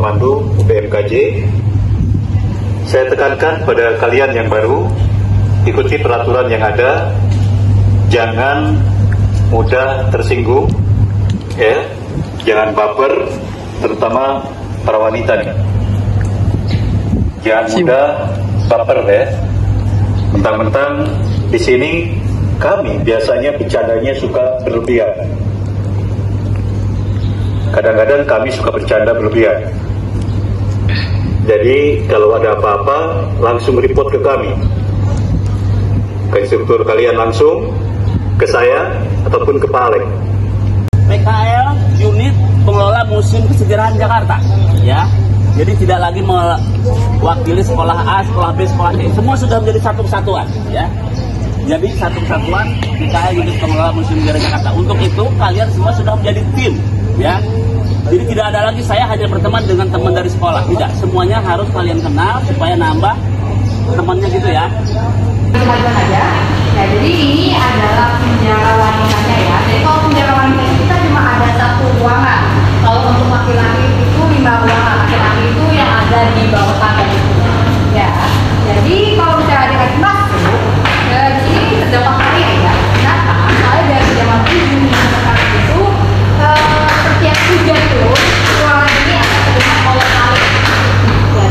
Komando UPMKJ. Saya tekankan pada kalian yang baru, ikuti peraturan yang ada, jangan mudah tersinggung, ya, jangan baper, terutama para wanita nih. Jangan mudah baper ya. Mentang-mentang di sini kami biasanya bercandanya suka berlebihan. Kadang-kadang kami suka bercanda berlebihan. Jadi kalau ada apa-apa langsung report ke kami, ke instruktur kalian langsung, ke saya ataupun ke Pak Alek. PKL unit pengelola Museum Kesejaraan Jakarta, ya. Jadi tidak lagi mewakili sekolah A, sekolah B, sekolah C. Semua sudah menjadi satu kesatuan, ya. Jadi satu kesatuan PKL unit pengelola Museum Sejarah Jakarta. Untuk itu kalian semua sudah menjadi tim, ya. Jadi tidak ada lagi saya hanya berteman dengan teman dari sekolah. Tidak, semuanya harus kalian kenal supaya nambah temannya gitu ya. Saja. Ya, jadi ini adalah penjara wanitanya ya. Jadi kalau penjara wanita kita cuma ada satu ruangan. Kalau untuk laki-laki itu 5 ruangan. Laki-laki itu yang ada di bawah tangga itu. Ya. Jadi kalau misalnya adik-adik masuk, di sini terdapat area ya. Kenapa? Soalnya dari zaman dulu sekarang itu setiap hujan tuh ruangan ini akan terlihat oleh air. Ya,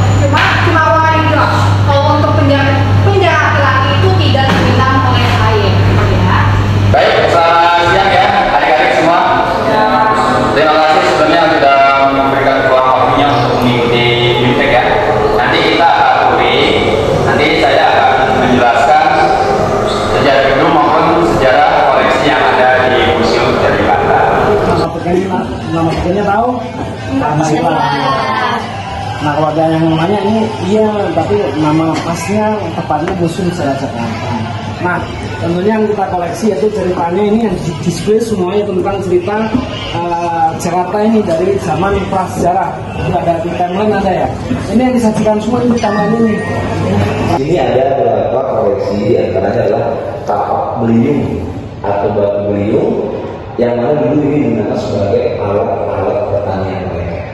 cuma ruangan ini doang. Kalau untuk penjara laki-laki itu tidak terbilang oleh air. Ya. Baik, selamat siang ya adik-adik semua. Ya. Terima kasih sebelumnya sudah memberikan ruang waktunya untuk mengikuti BIMTEK ya. Nanti kita akan touring. Nanti saya akan menjelaskan sejarah gedung maupun sejarah koleksi yang ada di Museum Sejarah Jakarta. Nama pekerjanya tahu? Nah, kalau ada yang namanya ini iya, tapi nama pasnya tepatnya Museum Sejarah Jakarta. Nah, tentunya yang kita koleksi yaitu ceritanya ini yang display semuanya tentang cerita Jakarta ini dari zaman prasejarah. Ada di timeline ada ya. Ini yang disajikan semua di timeline ini. Ini ada beberapa koleksi, antaranya adalah tapak beliung atau batu beliung yang mana dulu ini digunakan sebagai alat-alat pertanian mereka.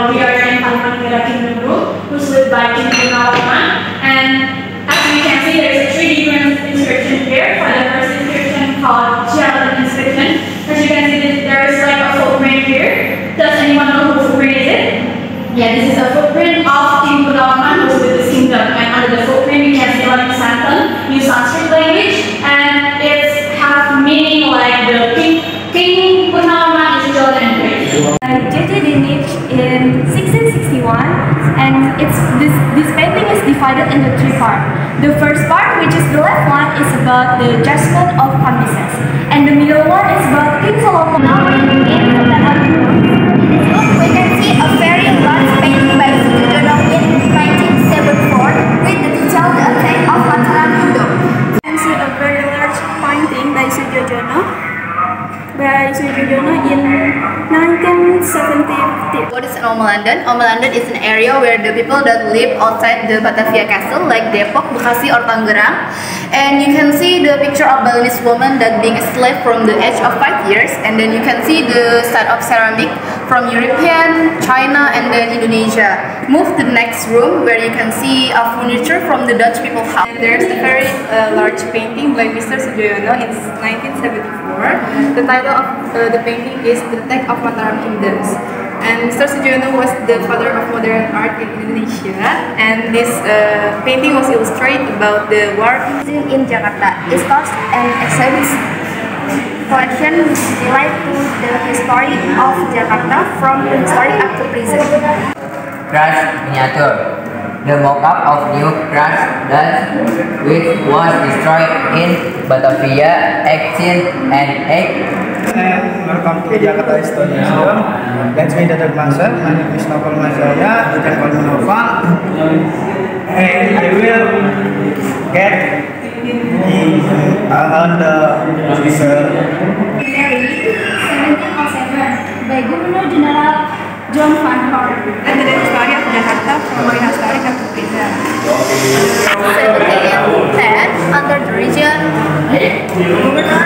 We are in Palmangera Kingdom Group, who's led by King Punalaman, and as you can see, there's a 3 different inscription here. For the first inscription called Gelatin inscription, as you can see, there is like a footprint here. Does anyone know whose footprint is it? Yeah, this is a footprint of King Punalaman, who's with this kingdom, and under the footprint you can see like Santan, new Sanskrit language, and it has meaning like the King Punalaman is Gelatin bridge. Dated in 1661, and this painting is divided into 3 parts. The first part, which is the left one, is about the judgment of Cambyses, and the middle one is about King Solomon. We can see a very large painting by Sujono in 1974 with the detailed attack of Mataram Kingdom. We can see a very large painting by Sujono in 1970. What is Oma London? Oma London is an area where the people that live outside the Batavia Castle, like Depok, Bekasi, or Tangerang. And you can see the picture of Balinese woman that being a slave from the age of 5 years. And then you can see the set of ceramic from European, China, and then Indonesia. Move to the next room where you can see a furniture from the Dutch people house. And there's a very large painting by Mr. Sujono in 1974. The title of the painting is The Attack of Mataram Kingdoms. And Mr. Sujono was the father of modern art in Indonesia, and this painting was illustrated about the war In Jakarta, it starts and exhibits collection which relate to the history of Jakarta from prehistory up to present. Crash miniature. The mock-up of new crash dance which was destroyed in Batavia 1808. Welcome to Jakarta History Museum. Let's meet the master. My name is Novel Mazaya. You can call me Novel. And I will get on the Mary, 1707, by Governor General John Van Horn. And the history of Jakarta from prehistoric to present. 1710, under the region Governor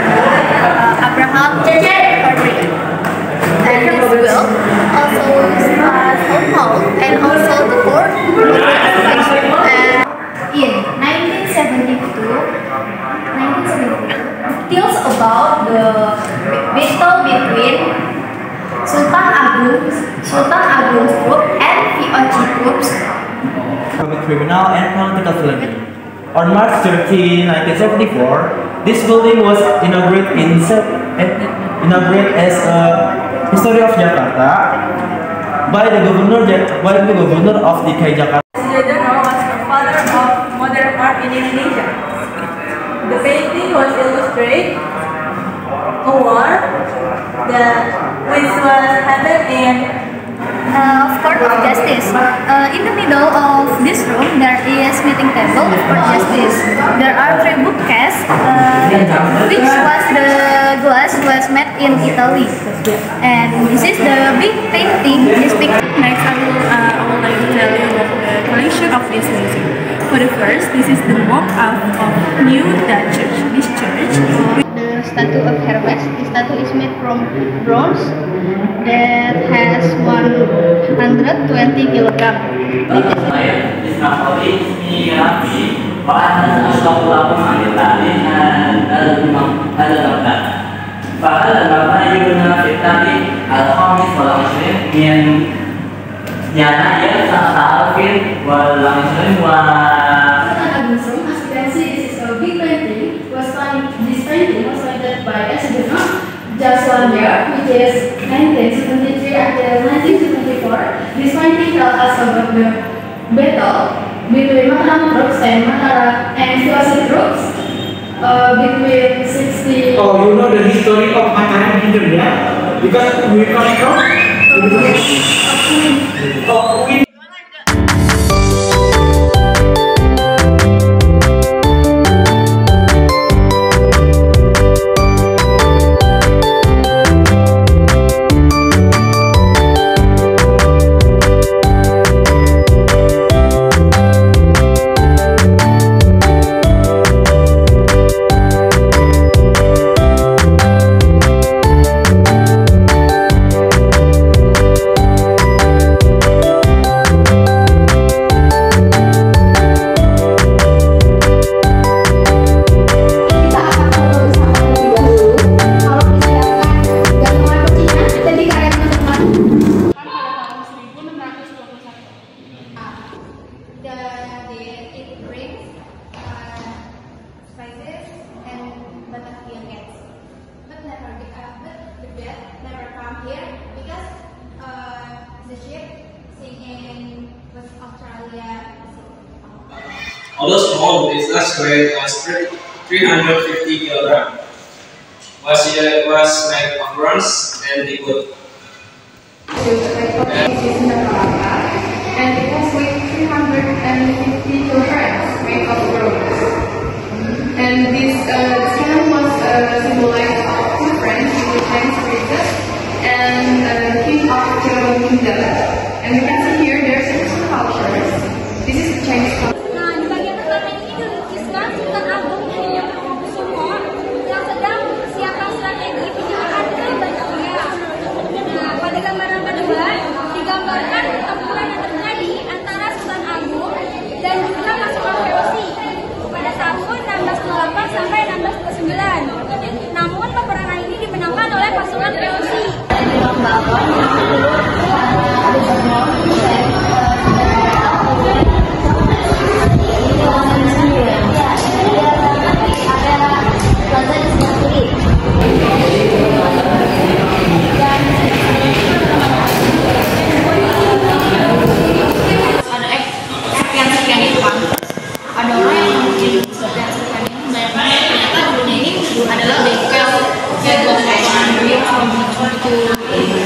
Abraham Fabricant. And this will also and also the court. In 1972, tells about the battle between Sultan Agung's group and VOC groups. Criminal and political felony. On March 13, 1974, this building was inaugurated as a history of Jakarta by the governor of DKI Jakarta. Sujoyono was the father of modern art in Indonesia. The painting was illustrated a war which was held in Court of Justice. In the middle of this room, there is meeting table of Court Justice. There are 3 bookcases, which was the glass was made in Italy. And this is the big painting. This picture. Next, I would like to tell you about the collection of this museum. For the first, this is the mock-up of New Dutch Church. This church. The statue of Hermes. The statue is made from bronze that has 120 kilogram. This painting was painted by Sujoyono just 1 year, which is 1973 until 1974. This painting tells us about the battle between Mataram troops and VOC troops between 60. Oh, you know the history of Mataram Kingdom, yeah? Because we come from Although small, its last weight was 350 kg. Was made of bronze and wood. And it was weighed 350 kilograms, made of bronze. And this stone was symbolized of 2 friends, the Chinese princess and king of the kingdom. And you can see here there's 2 sculptures. This is the Chinese culture. Namun peperangan ini dimenangkan oleh pasukan VOC. Ada orang yang mungkin seperti yang ternyata dulunya ini adalah bengkel yang buat kayak gitu.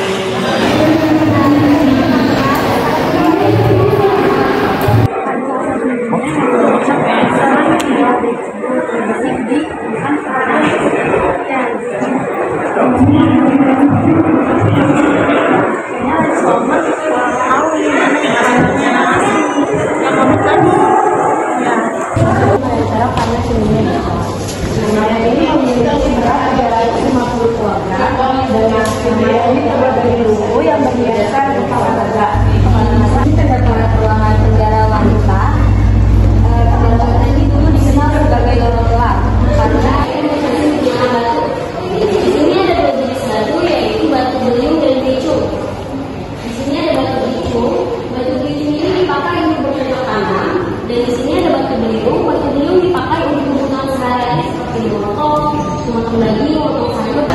Ini terbuat dari lumpur yang berhiaskan kepala naga. Ini terdapat lagi untuk satu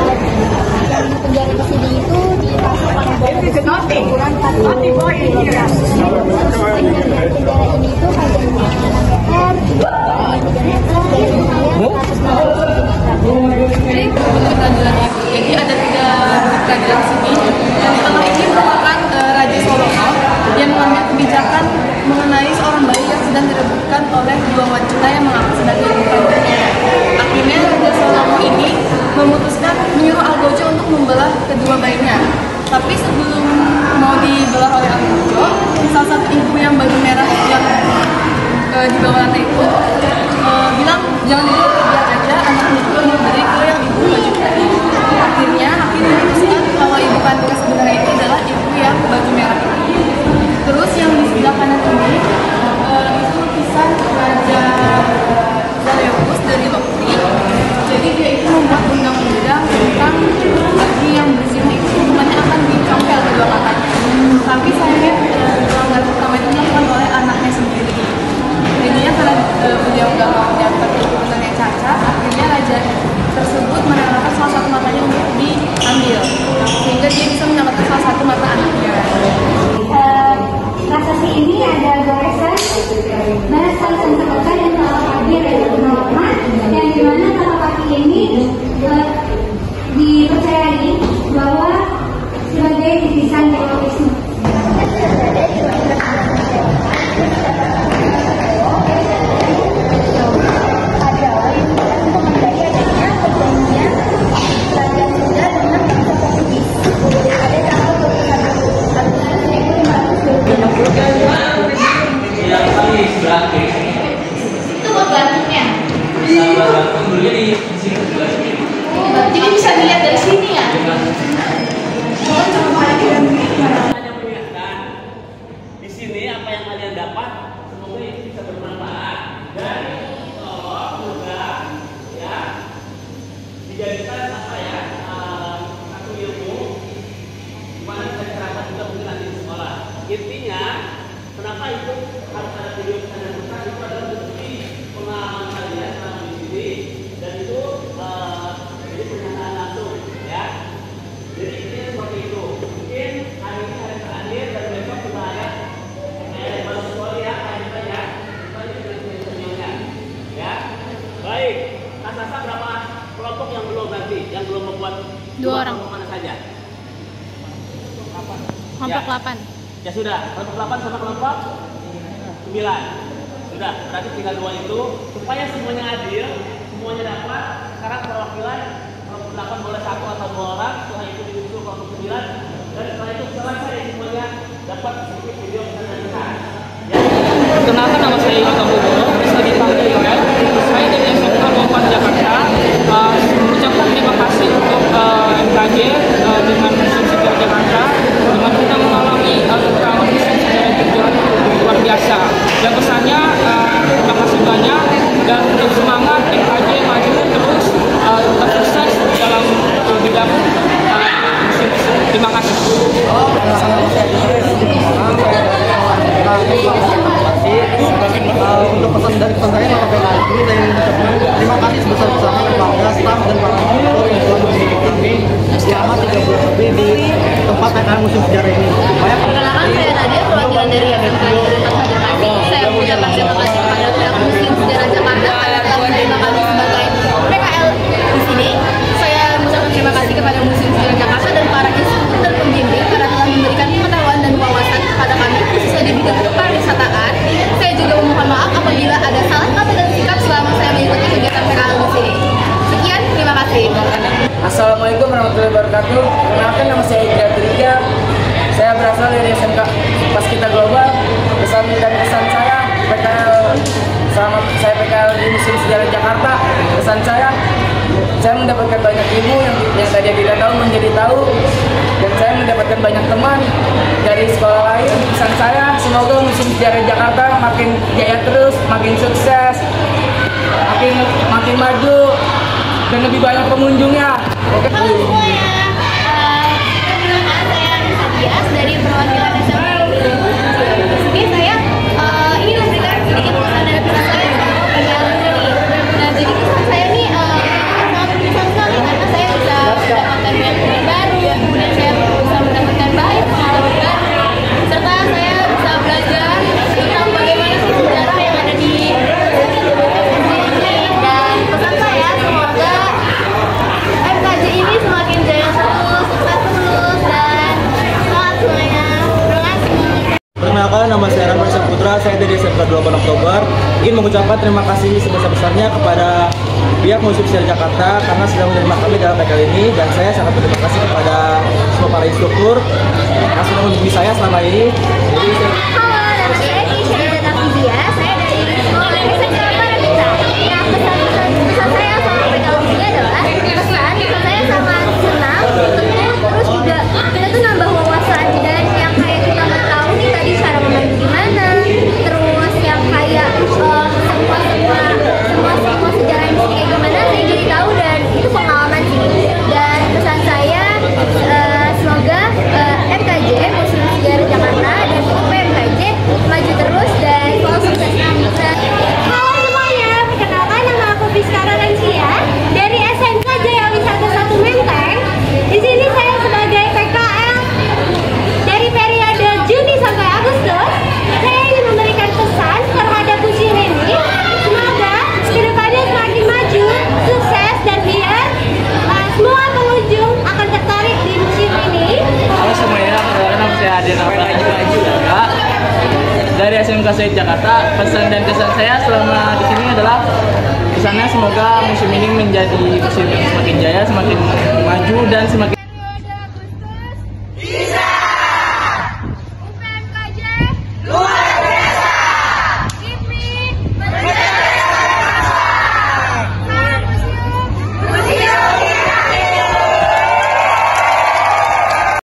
yang penjara ke sini itu dipasang ukuran 40 kilogram. Penjara ini itu panjangnya 6 meter, 3 meter, dan lumayan 150 cm. Jadi ada 3 peradilan sini. Yang pertama ini merupakan Raja Solomo yang mengambil kebijakan mengenai seorang bayi yang sedang direbutkan oleh 2 wanita yang mengaku sebagai ibu kandungnya. Akhirnya Raja Solomo ini memutuskan menyuruh Algojo untuk membelah kedua bayinya. Tapi sebelum mau dibelah oleh Algojo, salah satu ibu yang baju merah yang di bawah lantai itu bilang jangan dulu, biar aja anaknya itu diberi ke yang ibu baju putih. Akhirnya hakim memutuskan kalau ibu kandungnya sebenarnya itu adalah ibu yang baju merah itu. Terus yang di sebelah kanan ini itu lukisan Raja Zaleus dari Lokri. Jadi dia itu membuat undang-undang tentang bagi yang berzina itu hukumannya akan dicongkel kedua matanya. Tapi sayangnya pelanggar pertama itu dilakukan oleh anaknya sendiri. Jadinya karena beliau nggak mau dapat hukumannya cacat, akhirnya raja tersebut merelakan salah satu matanya untuk diambil, sehingga dia bisa mendapatkan salah satu mata anaknya. Kasasi ini ada goresan bahasa Sanskerta yang salah hadir dari pengalaman yang dimana salah kaki ini dipercayai bahwa sebagai titisan terorisme. Itu buat gantungnya. Jadi bisa dilihat dari sini ya. Di sini apa yang kalian dapat semoga ini bisa bermanfaat dan tolong juga ya dijadikan apa ya satu ilmu dimana kita terapkan juga mungkin nanti di sekolah. Intinya kenapa itu harus ada video dan bukan itu adalah bukti pengalaman kalian selama di sini dan itu jadi pernyataan langsung ya. Jadi ini seperti itu. Mungkin hari ini hari terakhir dan besok kita ada baru sekali ya kita ya. Kita ini ya. Baik. Kasasa berapa kelompok yang belum nanti yang belum membuat 2 orang. Mana saja? Kelompok 8. Ya sudah, kelompok 8 sama kelompok 9. Sudah, berarti tinggal 2 itu supaya semuanya adil, semuanya dapat. Sekarang perwakilan kelompok 8 boleh 1 atau 2 orang, setelah itu disusul kelompok 9 dan setelah itu selesai semuanya dapat sedikit video kesenangan. Ya. Kenalkan, nama saya Iwan Tambogoro, bisa dipanggil Yoel. Saya dari SMK 24 Jakarta. Mengucapkan terima kasih untuk MKJ dengan Museum Sejarah Jakarta, dengan kita mengalami tentang Museum Sejarah Tujuan luar biasa. Dan pesannya terima kasih banyak dan tetap semangat MKJ maju terus tetap sukses dalam bidang museum. Terima kasih. Untuk pesan dari pesan saya Mama PKL ini saya mengucapkan terima kasih sebesar-besarnya kepada staf dan para penonton yang telah mendidik kami selama 3 bulan lebih di tempat PKL Museum Sejarah ini. Perkenalkan, saya Nadia, perwakilan dari SMK Negeri 4 Jakarta. Saya mengucapkan terima kasih kepada pihak Museum Sejarah Jakarta karena telah menerima kami sebagai PKL di sini. Saya mengucapkan terima kasih kepada Museum Sejarah Jakarta dan para instruktur dan pembimbing karena telah memberikan pengetahuan dan wawasan kepada kami khususnya di bidang pariwisataan. Saya juga memohon maaf apabila ada salah kata dan sikap selama saya mengikuti kegiatan PKL di sini. Sekian, terima kasih. Assalamualaikum warahmatullahi wabarakatuh. Kenalkan, nama saya Indra Triga. Saya berasal dari SMK Paskita Global. Pesan dan kesan saya PKL sama saya PKL di Museum Sejarah Jakarta. Pesan saya mendapatkan banyak ilmu yang tadi tidak tahu menjadi tahu, dan saya mendapatkan banyak teman dari sekolah lain. Pesan saya semoga Museum Sejarah Jakarta makin jaya terus, makin sukses, makin maju dan lebih banyak pengunjungnya. Oke. Halo semuanya, perkenalkan saya Anissa Dias dari perwakilan SMK Negeri 4. Di sini saya ingin memberikan sedikit pesan dari pesan saya PKL ini. Nah, jadi pesan saya nih sangat berkesan saya dari SMK 8 Oktober ingin mengucapkan terima kasih sebesar-besarnya kepada pihak Museum Sejarah Jakarta karena sudah menerima kami dalam PKL ini, dan saya sangat berterima kasih kepada semua para instruktur yang sudah membimbing saya selama ini. Jadi Halo, nama saya Kisha dan Afizia. Saya dari sekolah SMK Paramita. Yang pesan saya sama PKL ini adalah pesan saya sangat senang, terus juga kita tuh nambah wawasan, dan yang kayak kita nggak tahu nih tadi cara membantu gimana, terus yang kayak semua sejarah ini kayak gimana saya jadi tahu, dan itu pengalaman sih. Dan pesan saya semoga MKJ Museum Sejarah Jakarta dan PMKJ maju terus dan selalu sukses. Halo semuanya, perkenalkan nama aku Biskara Lansia dari SMK Jaya Wisata 1 Menteng. Di sini saya sebagai PKL dari periode Juni sampai Agustus. Saya ingin memberikan pesan terhadap museum ini. Semoga kedepannya semakin maju, sukses, dan biar semua pengunjung akan tertarik di museum ini. Halo semuanya, nama saya Adin Alfa dari SMK Sejarah Jakarta. Pesan dan kesan saya selama di sini adalah kesannya semoga museum ini menjadi museum yang semakin jaya, semakin maju, dan semakin